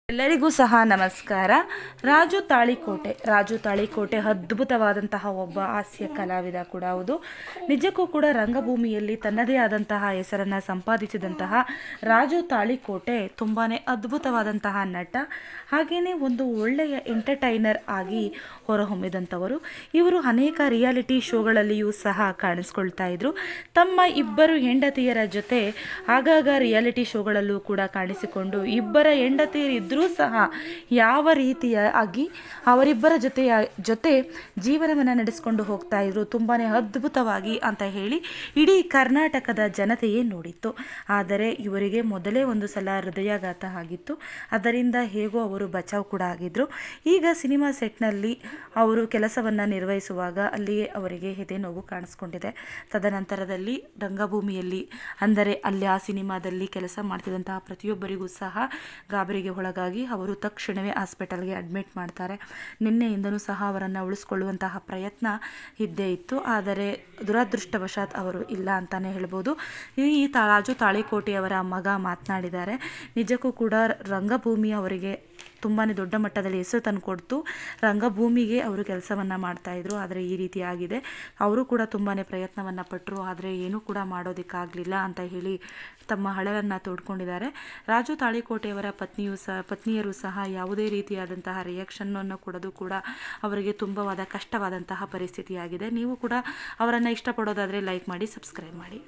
ಎಲ್ಲರಿಗೂ ಸಹ ನಮಸ್ಕಾರ. ರಾಜು ತಾಳಿಕೋಟೆ ಅದ್ಭುತವಾದಂತಹ ಒಬ್ಬ ಹಾಸ್ಯ ಕಲಾವಿದ ಕೂಡ ಹೌದು. ನಿಜಕ್ಕೂ ಕೂಡ ರಂಗಭೂಮಿಯಲ್ಲಿ ತನ್ನದೇ ಆದಂತಹ ಹೆಸರನ್ನು ಸಂಪಾದಿಸಿದಂತಹ ರಾಜು ತಾಳಿಕೋಟೆ ತುಂಬಾ ಅದ್ಭುತವಾದಂತಹ ನಟ, ಹಾಗೆಯೇ ಒಂದು ಒಳ್ಳೆಯ ಎಂಟರ್ಟೈನರ್ ಆಗಿ ಹೊರಹೊಮ್ಮಿದಂಥವರು. ಇವರು ಅನೇಕ ರಿಯಾಲಿಟಿ ಶೋಗಳಲ್ಲಿಯೂ ಸಹ ಕಾಣಿಸ್ಕೊಳ್ತಾ ಇದ್ರು. ತಮ್ಮ ಇಬ್ಬರು ಹೆಂಡತಿಯರ ಜೊತೆ ಆಗಾಗ ರಿಯಾಲಿಟಿ ಶೋಗಳಲ್ಲೂ ಕೂಡ ಕಾಣಿಸಿಕೊಂಡು ಇಬ್ಬರ ಹೆಂಡತಿಯರಿದ್ದರೂ ಸಹ ಯಾವ ರೀತಿಯಾಗಿ ಅವರಿಬ್ಬರ ಜೊತೆ ಜೀವನವನ್ನು ನಡೆಸಿಕೊಂಡು ಹೋಗ್ತಾ ಇದ್ರು ತುಂಬಾ ಅದ್ಭುತವಾಗಿ ಅಂತ ಹೇಳಿ ಇಡೀ ಕರ್ನಾಟಕದ ಜನತೆಯೇ ನೋಡಿತ್ತು. ಆದರೆ ಇವರಿಗೆ ಮೊದಲೇ ಒಂದು ಸಲ ಹೃದಯಾಘಾತ ಆಗಿತ್ತು. ಅದರಿಂದ ಹೇಗೋ ಅವರು ಬಚಾವ್ ಕೂಡ ಆಗಿದ್ರು. ಈಗ ಸಿನಿಮಾ ಸೆಟ್ನಲ್ಲಿ ಅವರು ಕೆಲಸವನ್ನು ನಿರ್ವಹಿಸುವಾಗ ಅಲ್ಲಿಯೇ ಅವರಿಗೆ ಎದೆ ನೋವು ಕಾಣಿಸ್ಕೊಂಡಿದೆ. ತದನಂತರದಲ್ಲಿ ರಂಗಭೂಮಿಯಲ್ಲಿ ಅಂದರೆ ಅಲ್ಲಿ ಆ ಸಿನಿಮಾದಲ್ಲಿ ಕೆಲಸ ಮಾಡ್ತಿದ್ದಂತಹ ಪ್ರತಿಯೊಬ್ಬರಿಗೂ ಸಹ ಗಾಬರಿಗೆ ಒಳಗಾಗಿ ಅವರು ತಕ್ಷಣವೇ ಹಾಸ್ಪಿಟಲ್ಗೆ ಅಡ್ಮಿಟ್ ಮಾಡ್ತಾರೆ. ನಿನ್ನೆಯಿಂದನೂ ಸಹ ಅವರನ್ನು ಉಳಿಸ್ಕೊಳ್ಳುವಂತಹ ಪ್ರಯತ್ನ ಇದ್ದೇ ಇತ್ತು. ಆದರೆ ದುರದೃಷ್ಟವಶಾತ್ ಅವರು ಇಲ್ಲ ಅಂತಲೇ ಹೇಳ್ಬೋದು. ಈ ರಾಜು ತಾಳಿಕೋಟೆಯವರ ಮಗ ಮಾತನಾಡಿದ್ದಾರೆ. ನಿಜಕ್ಕೂ ಕೂಡ ರಂಗಭೂಮಿ ಅವರಿಗೆ ತುಂಬಾ ದೊಡ್ಡ ಮಟ್ಟದಲ್ಲಿ ಹೆಸರು ತಂದುಕೊಡ್ತು. ರಂಗಭೂಮಿಗೆ ಅವರು ಕೆಲಸವನ್ನು ಮಾಡ್ತಾಯಿದ್ರು. ಆದರೆ ಈ ರೀತಿ ಆಗಿದೆ. ಅವರು ಕೂಡ ತುಂಬಾ ಪ್ರಯತ್ನವನ್ನು ಪಟ್ಟರು. ಆದರೆ ಏನೂ ಕೂಡ ಮಾಡೋದಕ್ಕಾಗಲಿಲ್ಲ ಅಂತ ಹೇಳಿ ತಮ್ಮ ಅಳಲನ್ನು ತೋಡ್ಕೊಂಡಿದ್ದಾರೆ. ರಾಜು ತಾಳಿಕೋಟೆಯವರ ಪತ್ನಿಯರು ಸಹ ಯಾವುದೇ ರೀತಿಯಾದಂತಹ ರಿಯಾಕ್ಷನ್ನನ್ನು ಕೊಡೋದು ಕೂಡ ಅವರಿಗೆ ತುಂಬವಾದ ಕಷ್ಟವಾದಂತಹ ಪರಿಸ್ಥಿತಿಯಾಗಿದೆ. ನೀವು ಕೂಡ ಅವರನ್ನು ಇಷ್ಟಪಡೋದಾದರೆ ಲೈಕ್ ಮಾಡಿ, ಸಬ್ಸ್ಕ್ರೈಬ್ ಮಾಡಿ.